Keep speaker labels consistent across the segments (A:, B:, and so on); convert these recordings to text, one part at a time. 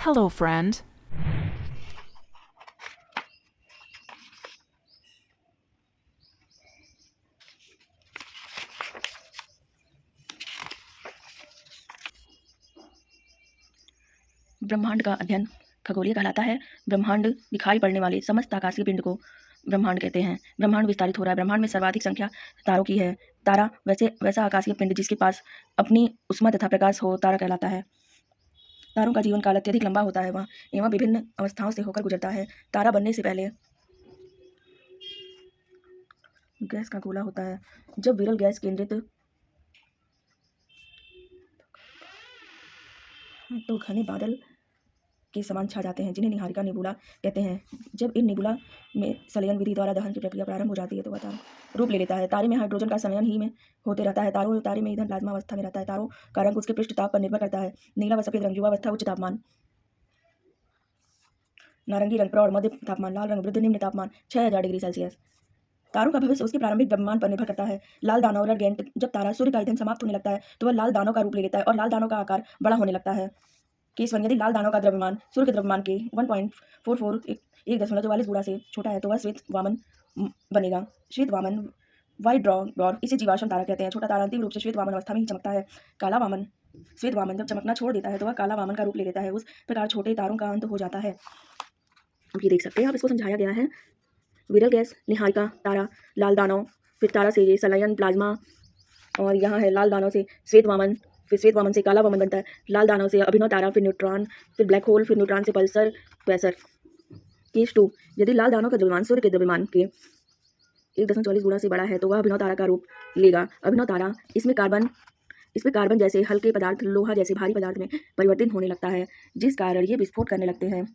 A: Hello, friend.
B: ब्रह्मांड का अध्ययन खगोलीय कहलाता है। ब्रह्मांड दिखाई पड़ने वाले समस्त आकाशीय पिंड को ब्रह्मांड कहते हैं। ब्रह्मांड विस्तारित हो रहा है। ब्रह्मांड में सर्वाधिक संख्या तारों की है। तारा वैसा आकाशीय पिंड जिसके पास अपनी उष्मा तथा प्रकाश हो तारा कहलाता है। तारों का जीवन काल अत्यधिक लंबा होता है वह एवं विभिन्न अवस्थाओं से होकर गुजरता है। तारा बनने से पहले गैस का गोला होता है। जब विरल गैस केंद्रित तो घने बादल के समान छा जाते हैं जिन्हें निहारिका नेबुला कहते हैं। जब इन नेबुला में संलयन विधि द्वारा दहन की प्रक्रिया प्रारंभ हो जाती है तो वह तारा रूप ले लेता है। तारे में हाइड्रोजन का संलयन ही में होते रहता है। तारे में ईंधन प्लाज्मा अवस्था में रहता है। तारों का रंग उसके पृष्ठ ताप पर निर्भर करता है। नीला व सफेद रंग युवावस्था उच्च तापमान, नारंगी रंग प्रौढ़ मध्य तापमान, लाल रंग वृद्ध निम्न तापमान 6000 डिग्री सेल्सियस। तारों का भविष्य उसके प्रारंभिक द्रव्यमान पर निर्भर करता है। लाल दानव रेड गेंट, जब तारा सूर्य का ईंधन समाप्त होने लगता है तो वह लाल दानव का रूप ले लेता है और लाल दानव का आकार बड़ा होने लगता है। केस वन, यदि लाल दानव का द्रव्यमान सूर्य के द्रव्यमान के 1.44 1.44 गुणा से छोटा है तो वह श्वेत वामन बनेगा। श्वेत वामन व्हाइट ड्वार्फ, इसे जीवाश्म तारा कहते हैं। छोटा तारा अंतिम रूप से श्वेत वामन अवस्था में ही चमकता है। काला वामन, श्वेत वामन जब चमकना छोड़ देता है तो वह काला वामन का रूप ले लेता है। उस प्रकार छोटे तारों का अंत हो जाता है। अब ये देख सकते हैं आप, इसको समझाया गया है। विरल गैस, निहारिका तारा, लाल दानव, फिर तारा से ये संलयन प्लाज्मा, और यहाँ है लाल दानव से श्वेत वामन, फिर श्वेत वामन से काला वामन बनता है। लाल दानव से अभिनव तारा, फिर न्यूट्रॉन, फिर ब्लैक होल, फिर न्यूट्रॉन से पल्सर क्वेसर। केस टू, यदि लाल दानव का द्रव्यमान सूर्य के द्रव्यमान के 1.44 गुणा से बड़ा है तो वह अभिनव तारा का रूप लेगा। अभिनव तारा, इसमें कार्बन जैसे हल्के पदार्थ लोहा जैसे भारी पदार्थ में परिवर्तित होने लगता है जिस कारण ये विस्फोट करने लगते हैं।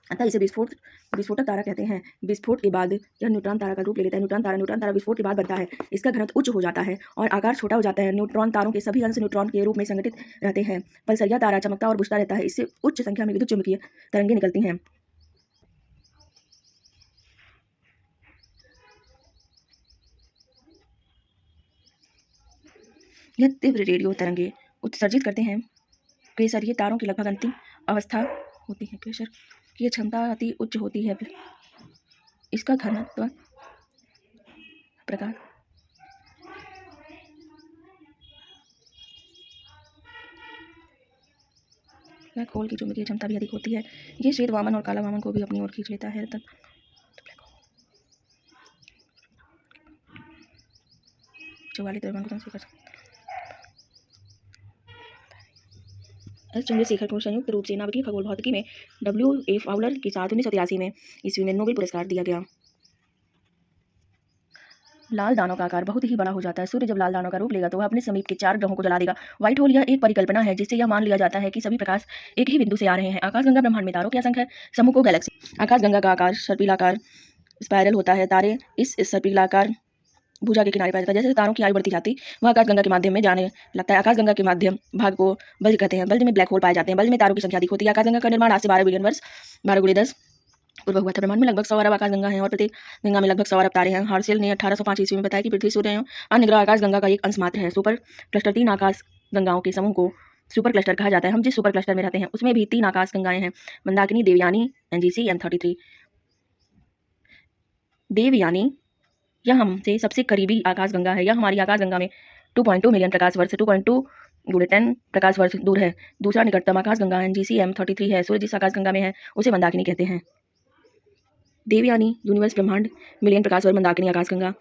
B: अतः इसे विस्फोटक तारा कहते हैं। विस्फोट के बाद यह न्यूट्रॉन तारा का रूप ले लेता है। न्यूट्रॉन तारा विस्फोट के बाद बनता है। इसका घनत्व उच्च हो जाता है और आकार छोटा हो जाता है। न्यूट्रॉन तारों के सभी अंश न्यूट्रॉन के रूप में संगठित रहते हैं। पल्सरिया तारा चमकता और बुझता रहता है। इससे उच्च संख्या में विद्युत चुम्बकीय तरंगें निकलती हैं। यह तीव्र रेडियो तरंगे उत्सर्जित करते हैं। क्वेसर, ये तारों की लगभग अंतिम अवस्था होती है। क्वेसर की यह क्षमता अति उच्च होती है। इसका घनत्व प्रकाश ब्लैक होल की चुंबकीय क्षमता भी अधिक होती है। ये श्वेत वामन और काला वामन को भी अपनी ओर खींच लेता है। तब चौवालीस द्रव्यमान को संशोधित कर सकते एस चंद्रशेखर को संयुक्त रूप से नाभिकीय खगोल भौतिकी में W.A. फाउलर के साथ 1983 में ईस्वी में नोबेल पुरस्कार दिया गया। लाल दानव का आकार बहुत ही बड़ा हो जाता है। सूर्य जब लाल दानव का रूप लेगा तो वह अपने समीप के 4 ग्रहों को जला देगा। व्हाइट होल, यह एक परिकल्पना है जिससे यह मान लिया जाता है कि सभी प्रकाश एक ही बिंदु से आ रहे हैं। आकाशगंगा ब्रह्मांड में तारों की असंख्य समूह को गैलेक्सी। आकाशगंगा का आकार सर्पिलाकार स्पाइरल होता है। तारे इस सर्पिलाकार भुजा के किनारे पाया जाता है। जैसे तारों की आयु बढ़ती जाती वह आकाशगंगा के माध्यम में जाने लगता है। आकाशगंगा के माध्यम भाग को बल्ज कहते हैं। बल्ज में ब्लैक होल पाए जाते हैं। बल्ज में तारों की संख्या अधिक होती है। आकाशगंगा का निर्माण आज से 12 बिलियन वर्ष 12 × 10 पूर्व हुआ था। ब्रह्मांड में लगभग 100 अरब आकाशगंगा हैं और प्रत्येक गंगा में लगभग 100 अरब तारे हैं। हर्शेल ने 1805 ईस्वी में बताया कि पृथ्वी, सूर्य एवं अन्य ग्रह आकाशगंगा का एक अंश मात्र है। सुपर क्लस्टर 3 आकाश गंगाओं के समूह को सुपर क्लस्टर कहा जाता है। हम जिस सुपर क्लस्टर में रहते हैं उसमें भी 3 आकाश गंगाएं हैं, मंदाकिनी, देवयानी, NGC M33। देवयानी यह हमसे सबसे करीबी आकाशगंगा है। यह हमारी आकाशगंगा में 2.2 मिलियन प्रकाश वर्ष 2.2 × 10 प्रकाश वर्ष दूर है। दूसरा निकटतम आकाशगंगा NGC M33 है। सूर्य जिस आकाशगंगा में है उसे मंदाकिनी कहते हैं। देवयानी यूनिवर्स ब्रह्मांड मिलियन प्रकाश वर्ष, मंदाकिनी आकाशगंगा।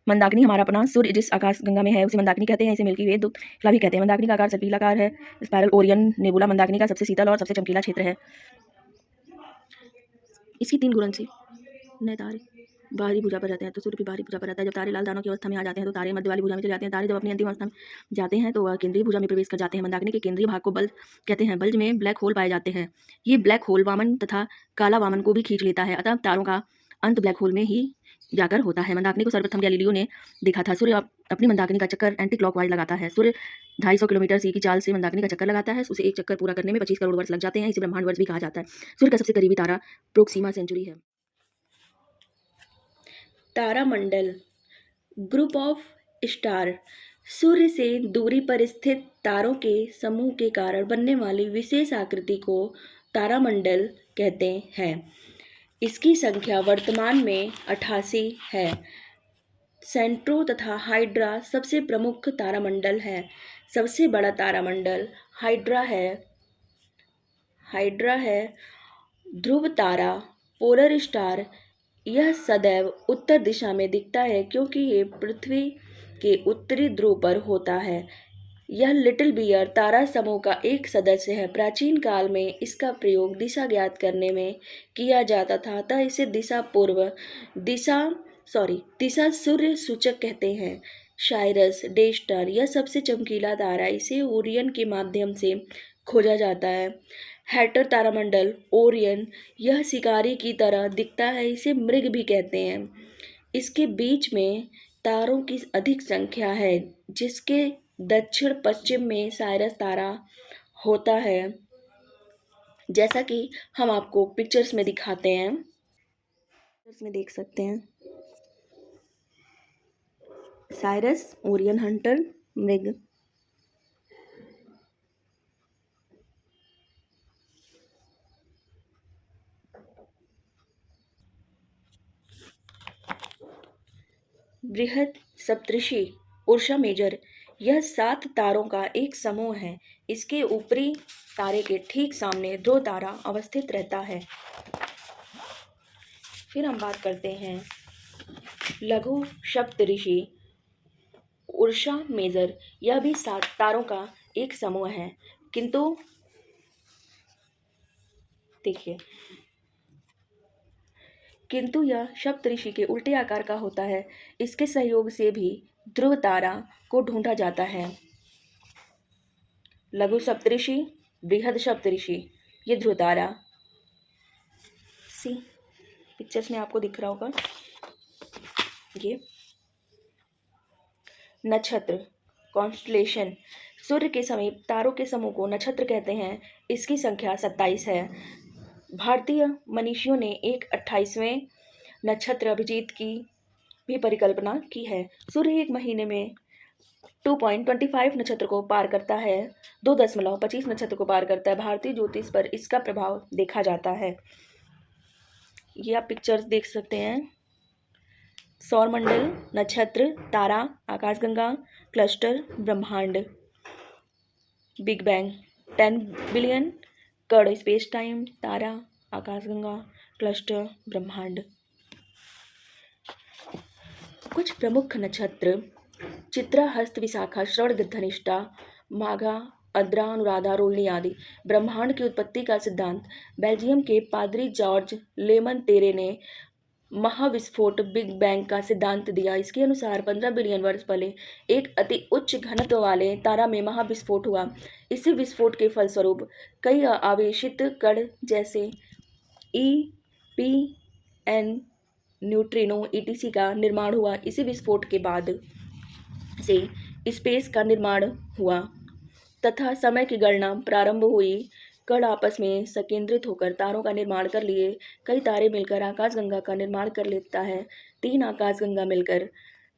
B: मंदाकिनी हमारा अपना, सूर्य जिस आकाशगंगा में है उसे मंदाकिनी कहते हैं। इसे मिल्की वे दूतला भी कहते हैं। मंदाकिनी का आकार सर्पिलाकार है। स्पाइरल ओरियन नेबुला मंदाकिनी का सबसे शीतल और सबसे चमकीला क्षेत्र है। इसकी 3 गुण से नए तारे बाहरी भुजा पर रहते हैं तो सूर्य भी बाहरी भुजा पर रहता है। जब तारे लाल दानव की अवस्था में आ जाते हैं तो तारे मध्य वाली भुजा में चले जाते हैं। तारे जब अपनी अंतिम अवस्था में जाते हैं तो वह केंद्रीय भुजा में प्रवेश कर जाते हैं। मंदाकिनी के केंद्रीय भाग को बल्ज कहते हैं। बल्ज में ब्लैक होल पाए जाते हैं। ये ब्लैक होल वामन तथा काला वामन को भी खींच लेता है। अतः तारों का अंत ब्लैक होल में ही जाकर होता है। मंदाकिनी को सर्वप्रथम गैलीलियो ने देखा था। सूर्य अपनी मंदाकिनी का चक्कर एंटी क्लॉकवाइज लगाता है। सूर्य 250 किलोमीटर सी की चाल से मंदाकिनी का चक्कर लगाता है। उसे एक चक्कर पूरा करने में 25 करोड़ वर्ष लग जाते हैं। इसे ब्रह्मांड वर्ष भी कहा जाता है। सूर्य का सबसे करीबी तारा प्रोक्सीमा सेंचुरी है। तारामंडल, ग्रुप ऑफ स्टार सूर्य से दूरी पर स्थित तारों के समूह के कारण बनने वाली विशेष आकृति को तारामंडल कहते हैं। इसकी संख्या वर्तमान में 88 है। सेंट्रो तथा हाइड्रा सबसे प्रमुख तारामंडल है। सबसे बड़ा तारामंडल हाइड्रा है। ध्रुव तारा, पोलर स्टार, यह सदैव उत्तर दिशा में दिखता है क्योंकि ये पृथ्वी के उत्तरी ध्रुव पर होता है। यह लिटिल बियर तारा समूह का एक सदस्य है। प्राचीन काल में इसका प्रयोग दिशा ज्ञात करने में किया जाता था, अतः इसे दिशा सूर्य सूचक कहते हैं। साइरस, डे स्टार, यह सबसे चमकीला तारा, इसे ओरियन के माध्यम से खोजा जाता है। हैटर तारामंडल, ओरियन, यह शिकारी की तरह दिखता है, इसे मृग भी कहते हैं। इसके बीच में तारों की अधिक संख्या है, जिसके दक्षिण पश्चिम में साइरस तारा होता है, जैसा कि हम आपको पिक्चर्स में दिखाते हैं। पिक्चर्स में देख सकते हैं साइरस, ओरियन, हंटर, मृग। बृहद सप्तऋषि उर्सा मेजर, यह 7 तारों का एक समूह है। इसके ऊपरी तारे के ठीक सामने ध्रुव तारा अवस्थित रहता है। फिर हम बात करते हैं लघु सप्तऋषि उर्सा मेजर, यह भी 7 तारों का एक समूह है, किंतु देखिए यह सप्तऋषि के उल्टे आकार का होता है। इसके सहयोग से भी ध्रुव तारा को ढूंढा जाता है। लघु सप्तऋषि, बृहद सप्तऋषि, ये ध्रुव तारा सी पिक्चर्स में आपको दिख रहा होगा। ये नक्षत्र, कॉन्स्टलेशन, सूर्य के समीप तारों के समूह को नक्षत्र कहते हैं। इसकी संख्या 27 है। भारतीय मनीषियों ने एक 28वें नक्षत्र अभिजीत की भी परिकल्पना की है। सूर्य एक महीने में 2.25 नक्षत्र को पार करता है, 2.25 नक्षत्र को पार करता है। भारतीय ज्योतिष पर इसका प्रभाव देखा जाता है। ये आप पिक्चर्स देख सकते हैं। सौरमंडल, नक्षत्र, तारा, आकाशगंगा, क्लस्टर, ब्रह्मांड, बिग बैंग, 10 बिलियन, कण, स्पेस टाइम, तारा, आकाशगंगा, क्लस्टर, ब्रह्मांड। कुछ प्रमुख नक्षत्र: चित्रा, हस्त, विशाखा, श्रवण, धनिष्ठा, माघा, आद्रा, अनुराधा, रोहिणी आदि। ब्रह्मांड की उत्पत्ति का सिद्धांत: बेल्जियम के पादरी जॉर्ज लेमन-तेरे ने महाविस्फोट बिग बैंग का सिद्धांत दिया। इसके अनुसार 15 बिलियन वर्ष पहले एक अति उच्च घनत्व वाले तारा में महाविस्फोट हुआ। इसी विस्फोट के फलस्वरूप कई आवेशित कण जैसे EPN, न्यूट्रिनो, ETC का निर्माण हुआ। इसी विस्फोट के बाद से स्पेस का निर्माण हुआ तथा समय की गणना प्रारंभ हुई। कण आपस में संकेंद्रित होकर तारों का निर्माण कर लिए। कई तारे मिलकर आकाशगंगा का निर्माण कर लेता है। 3 आकाशगंगा मिलकर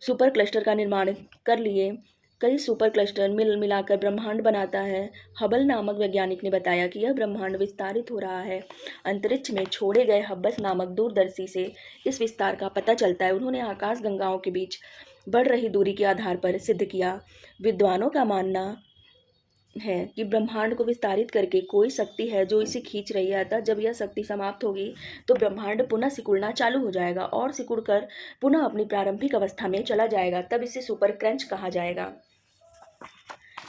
B: सुपर क्लस्टर का निर्माण कर लिए। कई सुपर क्लस्टर मिलाकर ब्रह्मांड बनाता है। हबल नामक वैज्ञानिक ने बताया कि यह ब्रह्मांड विस्तारित हो रहा है। अंतरिक्ष में छोड़े गए हब्बस नामक दूरदर्शी से इस विस्तार का पता चलता है। उन्होंने आकाशगंगाओं के बीच बढ़ रही दूरी के आधार पर सिद्ध किया। विद्वानों का मानना है कि ब्रह्मांड को विस्तारित करके कोई शक्ति है जो इसे खींच रही है, अतः जब यह शक्ति समाप्त होगी तो ब्रह्मांड पुनः सिकुड़ना चालू हो जाएगा और सिकुड़कर पुनः अपनी प्रारंभिक अवस्था में चला जाएगा, तब इसे सुपर क्रंच कहा जाएगा।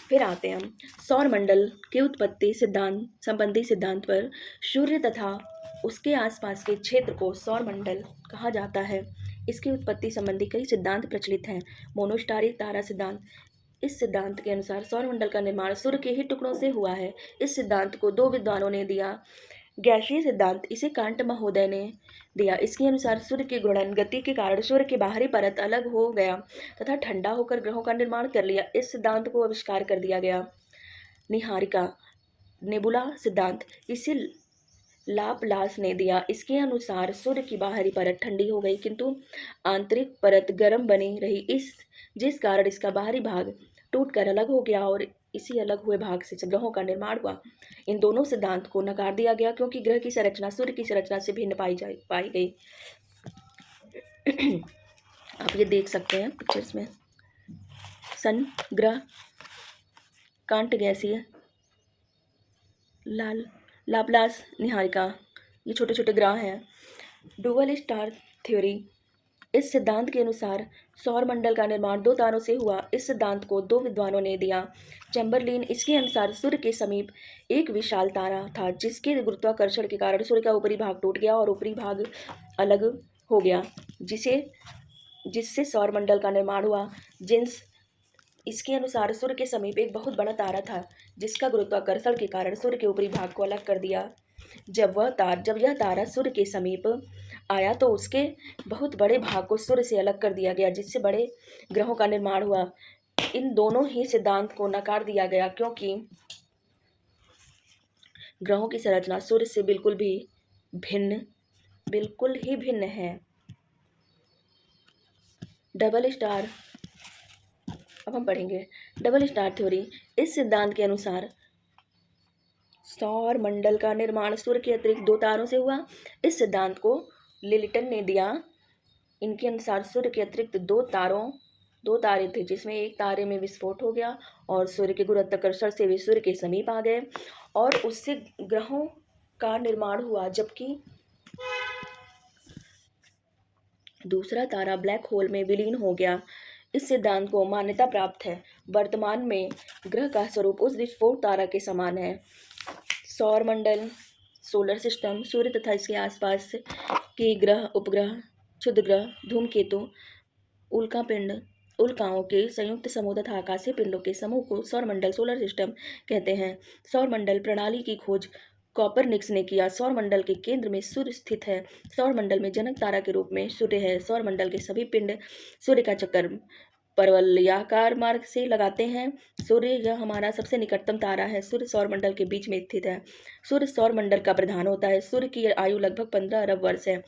B: फिर आते हैं हम सौरमंडल के उत्पत्ति सिद्धांत संबंधी सिद्धांत पर। सूर्य तथा उसके आसपास के क्षेत्र को सौरमंडल कहा जाता है। इसकी उत्पत्ति संबंधी कई सिद्धांत प्रचलित हैं। मोनोस्टारिक तारा सिद्धांत: इस सिद्धांत के अनुसार सौरमंडल का निर्माण सूर्य के ही टुकड़ों से हुआ है। इस सिद्धांत को 2 विद्वानों ने दिया। गैसीय सिद्धांत, इसे कांट महोदय ने दिया। इसके अनुसार सूर्य की घूर्णन गति के कारण सूर्य की बाहरी परत अलग हो गया तथा ठंडा होकर ग्रहों का निर्माण कर लिया। इस सिद्धांत को आविष्कार कर दिया गया। निहारिका नेबुला सिद्धांत, इसे लाप्लास ने दिया। इसके अनुसार सूर्य की बाहरी परत ठंडी हो गई किंतु आंतरिक परत गर्म बनी रही, जिस कारण इसका बाहरी भाग टूटकर अलग हो गया और इसी अलग हुए भाग से ग्रहों का निर्माण हुआ। इन दोनों सिद्धांत को नकार दिया गया क्योंकि ग्रह की संरचना सूर्य की संरचना से भिन्न पाई गई। आप ये देख सकते हैं पिक्चर्स में, सन, ग्रह, कांट गैसीय, लाप्लास निहारिका, ये छोटे छोटे ग्रह हैं। डुअल स्टार थ्योरी, इस सिद्धांत के अनुसार सौर मंडल का निर्माण दो तारों से हुआ। इस सिद्धांत को दो विद्वानों ने दिया, चैम्बरलिन। इसके अनुसार सूर्य के समीप एक विशाल तारा था जिसके गुरुत्वाकर्षण के कारण सूर्य का ऊपरी भाग टूट गया और ऊपरी भाग अलग हो गया, जिससे सौर मंडल का निर्माण हुआ। जिन्स, इसके अनुसार सूर्य के समीप एक बहुत बड़ा तारा था जिसका गुरुत्वाकर्षण के कारण सूर्य के ऊपरी भाग को अलग कर दिया। जब यह तारा सूर्य के समीप आया तो उसके बहुत बड़े भाग को सूर्य से अलग कर दिया गया, जिससे बड़े ग्रहों का निर्माण हुआ। इन दोनों ही सिद्धांत को नकार दिया गया क्योंकि ग्रहों की संरचना सूर्य से बिल्कुल ही भिन्न है। डबल स्टार, अब हम पढ़ेंगे डबल स्टार थ्योरी। इस सिद्धांत के अनुसार सौर मंडल का निर्माण सूर्य के अतिरिक्त दो तारों से हुआ। इस सिद्धांत को लिलिटन ने दिया। इनके अनुसार सूर्य के अतिरिक्त दो तारे थे जिसमें एक तारे में विस्फोट हो गया और सूर्य के गुरुत्वाकर्षण से वे सूर्य के समीप आ गए और उससे ग्रहों का निर्माण हुआ, जबकि दूसरा तारा ब्लैक होल में विलीन हो गया। इस सिद्धांत को मान्यता प्राप्त है। वर्तमान में ग्रह का स्वरूप उस विस्फोट तारा के समान है। सौर मंडल, सोलर सिस्टम, सूर्य तथा इसके आसपास के ग्रह, उपग्रह, क्षुद्र ग्रह, धूमकेतु, उल्काओं के संयुक्त समूह तथा आकाशीय पिंडों के समूह को सौरमंडल, सोलर सिस्टम कहते हैं। सौरमंडल प्रणाली की खोज कॉपरनिकस ने किया। सौरमंडल के केंद्र में सूर्य स्थित है। सौरमंडल में जनक तारा के रूप में सूर्य है। सौरमंडल के सभी पिंड सूर्य का चक्कर परवलयाकार मार्ग से लगाते हैं। सूर्य यह हमारा सबसे निकटतम तारा है। सूर्य सौरमंडल के बीच में स्थित है। सूर्य सौरमंडल का प्रधान होता है। सूर्य की आयु लगभग 15 अरब वर्ष है,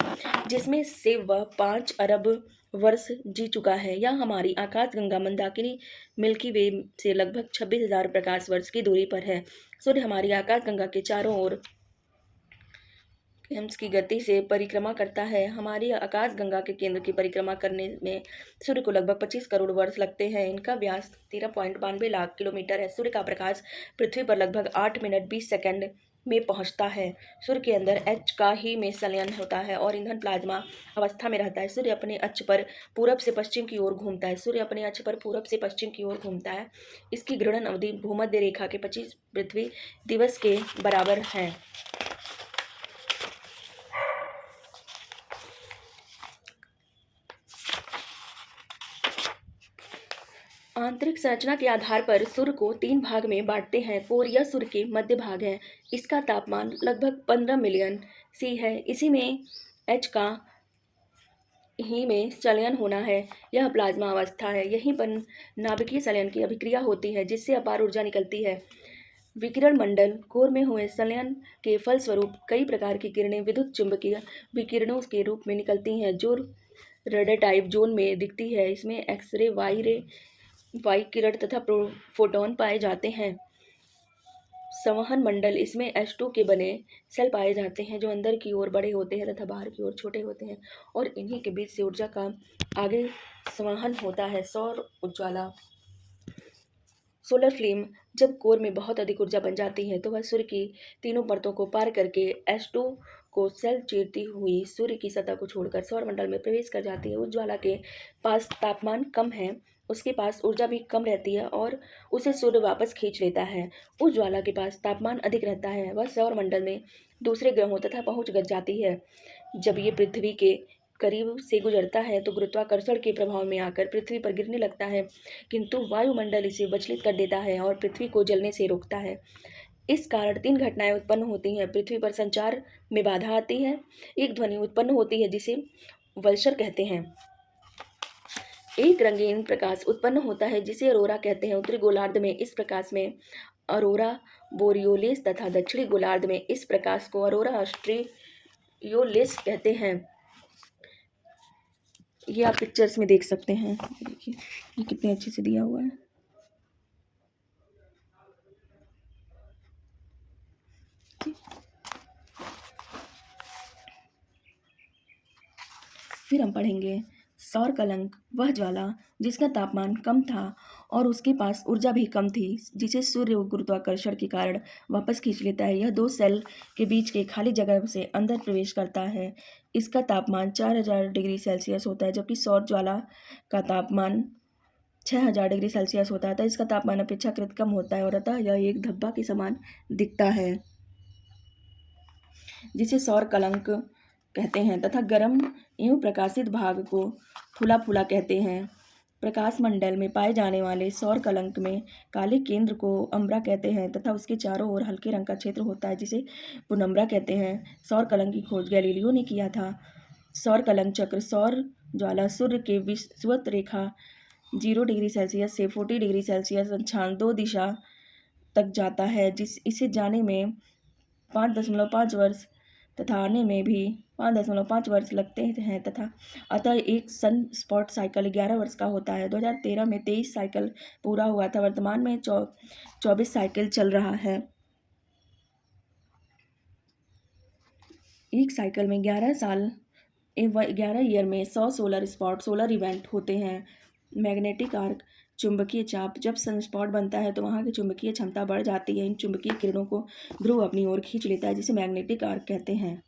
B: जिसमें से वह 5 अरब वर्ष जी चुका है। यह हमारी आकाशगंगा मंदाकिनी मिल्की वे से लगभग 26,000 प्रकाश वर्ष की दूरी पर है। सूर्य हमारी आकाशगंगा के चारों ओर हेम्स की गति से परिक्रमा करता है। हमारी आकाशगंगा के केंद्र की परिक्रमा करने में सूर्य को लगभग 25 करोड़ वर्ष लगते हैं। इनका व्यास 13.92 लाख किलोमीटर है। सूर्य का प्रकाश पृथ्वी पर लगभग 8 मिनट 20 सेकंड में पहुंचता है। सूर्य के अंदर H का ही में संलयन होता है और ईंधन प्लाज्मा अवस्था में रहता है। सूर्य अपने अक्ष पर पूरब से पश्चिम की ओर घूमता है। सूर्य अपने अक्ष पर पूरब से पश्चिम की ओर घूमता है। इसकी घूर्णन अवधि भूमध्य रेखा के 25 पृथ्वी दिवस के बराबर है। आंतरिक संरचना के आधार पर सूर्य को 3 भाग में बांटते हैं। कोर यह सूर्य के मध्य भाग है। इसका तापमान लगभग 15 मिलियन सी है। इसी में H का ही में संलयन होना है। यह प्लाज्मा अवस्था है। यहीं पर नाभिकीय संलयन की अभिक्रिया होती है जिससे अपार ऊर्जा निकलती है। विकिरण मंडल, कोर में हुए संलयन के फलस्वरूप कई प्रकार की किरणें विद्युत चुंबकीय विकिरणों के रूप में निकलती हैं जो रेडियोटाइप जोन में दिखती है। इसमें एक्सरे, वाई किरण तथा फोटॉन पाए जाते हैं। संवहन मंडल, इसमें H2 के बने सेल पाए जाते हैं जो अंदर की ओर बड़े होते हैं तथा बाहर की ओर छोटे होते हैं और इन्हीं के बीच से ऊर्जा का आगे संवहन होता है। सौर उज्ज्वला, सोलर फ्लेम, जब कोर में बहुत अधिक ऊर्जा बन जाती है तो वह सूर्य की तीनों परतों को पार करके H2 को सेल चीरती हुई सूर्य की सतह को छोड़कर सौरमंडल में प्रवेश कर जाती है। उज्ज्वला के पास तापमान कम है, उसके पास ऊर्जा भी कम रहती है और उसे सूर्य वापस खींच लेता है। उज्ज्वला के पास तापमान अधिक रहता है, वह सौरमंडल में दूसरे ग्रहों तथा पहुंच जाती है। जब ये पृथ्वी के करीब से गुजरता है तो गुरुत्वाकर्षण के प्रभाव में आकर पृथ्वी पर गिरने लगता है, किंतु वायुमंडल इसे विचलित कर देता है और पृथ्वी को जलने से रोकता है। इस कारण 3 घटनाएं उत्पन्न होती हैं। पृथ्वी पर संचार में बाधा आती है, एक ध्वनि उत्पन्न होती है जिसे वल्शर कहते हैं, एक रंगीन प्रकाश उत्पन्न होता है जिसे अरोरा कहते हैं। उत्तरी गोलार्ध में इस प्रकाश में अरोरा बोरियोलिस तथा दक्षिणी गोलार्ध में इस प्रकाश को अरोरा ऑस्ट्रियोलिस कहते हैं। ये आप पिक्चर्स में देख सकते हैं, देखिए ये कितने अच्छे से दिया हुआ है। फिर हम पढ़ेंगे सौर कलंक, वह ज्वाला जिसका तापमान कम था और उसके पास ऊर्जा भी कम थी, जिसे सूर्य गुरुत्वाकर्षण के कारण वापस खींच लेता है। यह 2 सेल के बीच के खाली जगह से अंदर प्रवेश करता है। इसका तापमान 4000 डिग्री सेल्सियस होता है, जबकि सौर ज्वाला का तापमान 6000 डिग्री सेल्सियस होता है। अतः इसका तापमान अपेक्षाकृत कम होता है और अतः यह एक धब्बा के समान दिखता है, जिसे सौर कलंक कहते हैं, तथा गर्म एवं प्रकाशित भाग को फूला फूला कहते हैं। प्रकाश मंडल में पाए जाने वाले सौर कलंक में काले केंद्र को अम्बरा कहते हैं तथा उसके चारों ओर हल्के रंग का क्षेत्र होता है, जिसे पुनम्बरा कहते हैं। सौर कलंक की खोज गैलीलियो ने किया था। सौर कलंक चक्र सौर ज्वाला सूर्य के विषुवत रेखा 0 डिग्री सेल्सियस से 40 डिग्री सेल्सियस अक्षांश 2 दिशा तक जाता है, इसे जाने में 5.5 वर्ष तथा आने में भी 5.5 वर्ष लगते हैं, तथा अतः एक सन स्पॉट साइकिल 11 वर्ष का होता है। 2013 में 23 साइकिल पूरा हुआ था। वर्तमान में 24 साइकिल चल रहा है। एक साइकिल में 11 ईयर में 100 सोलर इवेंट होते हैं। मैग्नेटिक आर्क, चुंबकीय चाप, जब सनस्पॉट बनता है तो वहाँ की चुंबकीय क्षमता बढ़ जाती है। इन चुंबकीय किरणों को ध्रुव अपनी ओर खींच लेता है, जिसे मैग्नेटिक आर्क कहते हैं।